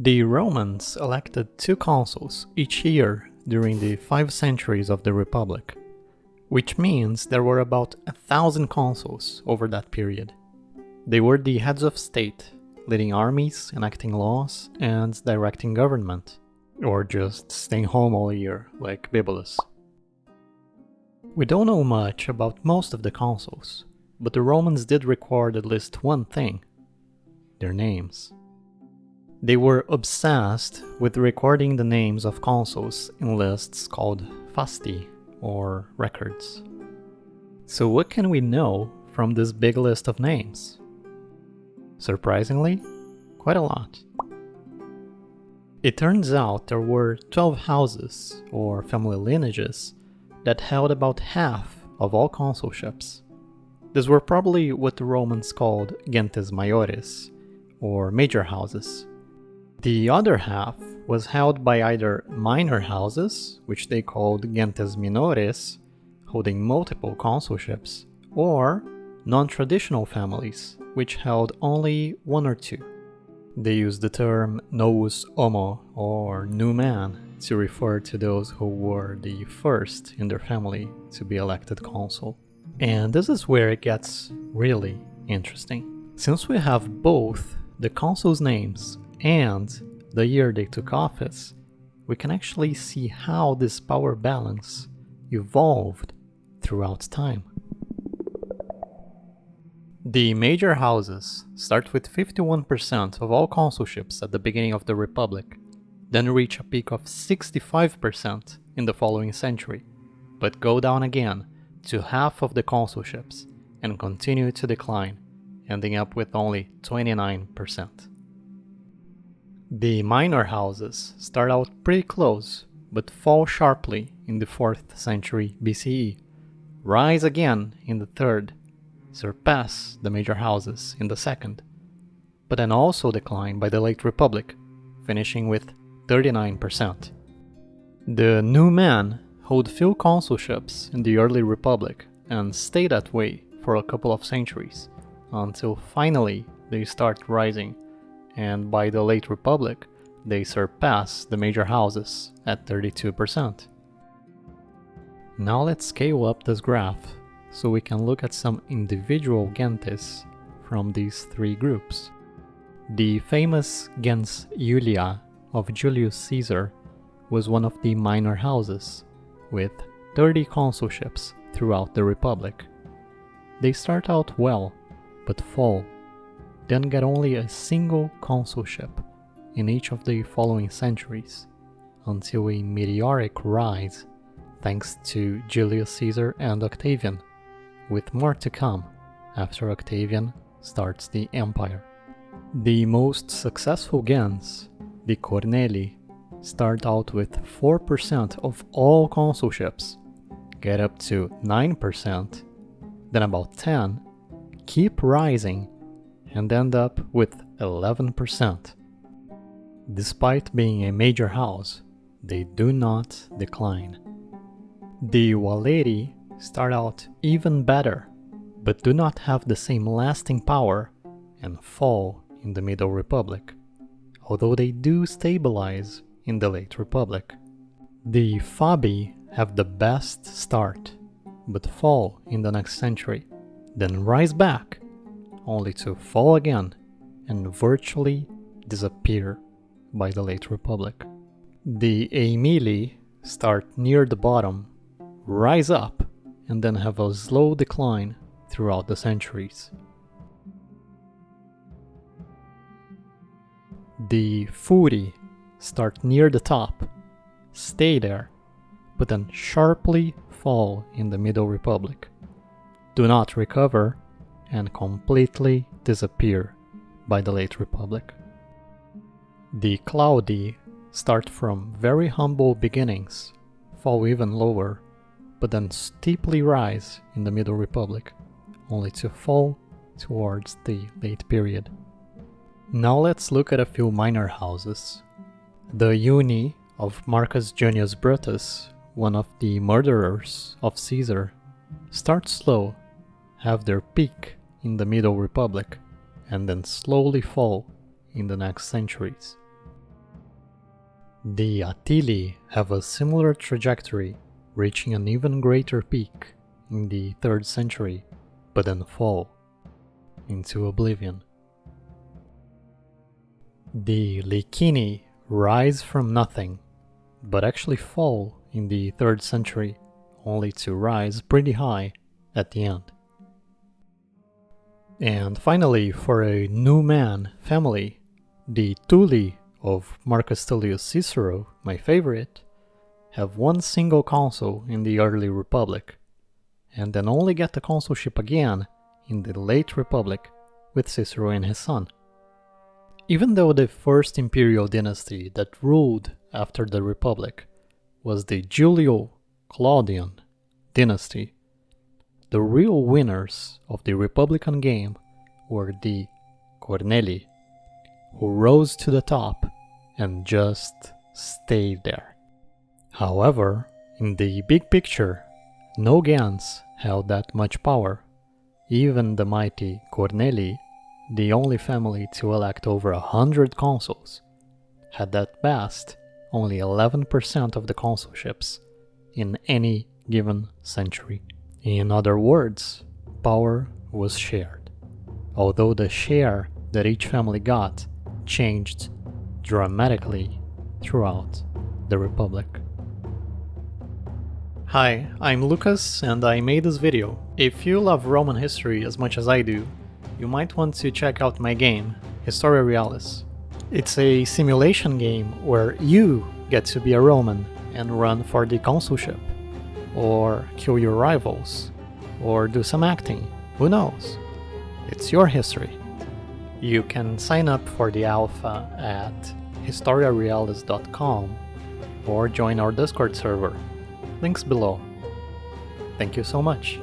The Romans elected 2 consuls each year during the 5 centuries of the Republic, which means there were about 1,000 consuls over that period. They were the heads of state, leading armies, enacting laws, and directing government, or just staying home all year, like Bibulus. We don't know much about most of the consuls, but the Romans did record at least one thing: their names. They were obsessed with recording the names of consuls in lists called fasti, or records. So what can we know from this big list of names? Surprisingly, quite a lot. It turns out there were 12 houses, or family lineages, that held about half of all consulships. These were probably what the Romans called gentes maiores, or major houses. The other half was held by either minor houses, which they called gentes minores, holding multiple consulships, or non-traditional families, which held only 1 or 2. They used the term novus homo, or new man, to refer to those who were the first in their family to be elected consul. And this is where it gets really interesting. Since we have both the consuls' names and the year they took office, we can actually see how this power balance evolved throughout time. The major houses start with 51% of all consulships at the beginning of the Republic, then reach a peak of 65% in the following century, but go down again to half of the consulships and continue to decline, ending up with only 29%. The minor houses start out pretty close, but fall sharply in the 4th century BCE, rise again in the 3rd, surpass the major houses in the 2nd, but then also decline by the late Republic, finishing with 39%. The new men hold few consulships in the early Republic and stay that way for a couple of centuries, until finally they start rising, and by the late Republic, they surpass the major houses at 32%. Now let's scale up this graph so we can look at some individual gentes from these 3 groups. The famous gens Iulia of Julius Caesar was one of the minor houses, with 30 consulships throughout the Republic. They start out well, but fall, then get only a single consulship in each of the following centuries, until a meteoric rise thanks to Julius Caesar and Octavian, with more to come after Octavian starts the empire. The most successful gens, the Cornelii, start out with 4% of all consulships, get up to 9%, then about 10%, keep rising, and end up with 11%. Despite being a major house, they do not decline. The Valeri start out even better, but do not have the same lasting power and fall in the Middle Republic, although they do stabilize in the Late Republic. The Fabii have the best start, but fall in the next century, then rise back, only to fall again and virtually disappear by the Late Republic. The Aemili start near the bottom, rise up, and then have a slow decline throughout the centuries. The Furi start near the top, stay there, but then sharply fall in the Middle Republic, do not recover, and completely disappear by the Late Republic. The Claudii start from very humble beginnings, fall even lower, but then steeply rise in the Middle Republic, only to fall towards the late period. Now let's look at a few minor houses. The Iuni of Marcus Junius Brutus, one of the murderers of Caesar, start slow, have their peak in the Middle Republic, and then slowly fall in the next centuries. The Attili have a similar trajectory, reaching an even greater peak in the 3rd century, but then fall into oblivion. The Licini rise from nothing, but actually fall in the 3rd century, only to rise pretty high at the end. And finally, for a Numan family, the Tulli of Marcus Tullius Cicero, my favorite, have one single consul in the early Republic, and then only get the consulship again in the late Republic with Cicero and his son. Even though the first imperial dynasty that ruled after the Republic was the Julio-Claudian dynasty, the real winners of the Republican game were the Cornelii, who rose to the top and just stayed there. However, in the big picture, no Gens held that much power. Even the mighty Cornelii, the only family to elect over 100 consuls, had at best only 11% of the consulships in any given century. In other words, power was shared, although the share that each family got changed dramatically throughout the Republic. Hi, I'm Lucas and I made this video. If you love Roman history as much as I do, you might want to check out my game, Historia Realis. It's a simulation game where you get to be a Roman and run for the consulship, or kill your rivals, or do some acting, who knows? It's your history. You can sign up for the alpha at historiarealis.com or join our Discord server. Links below. Thank you so much.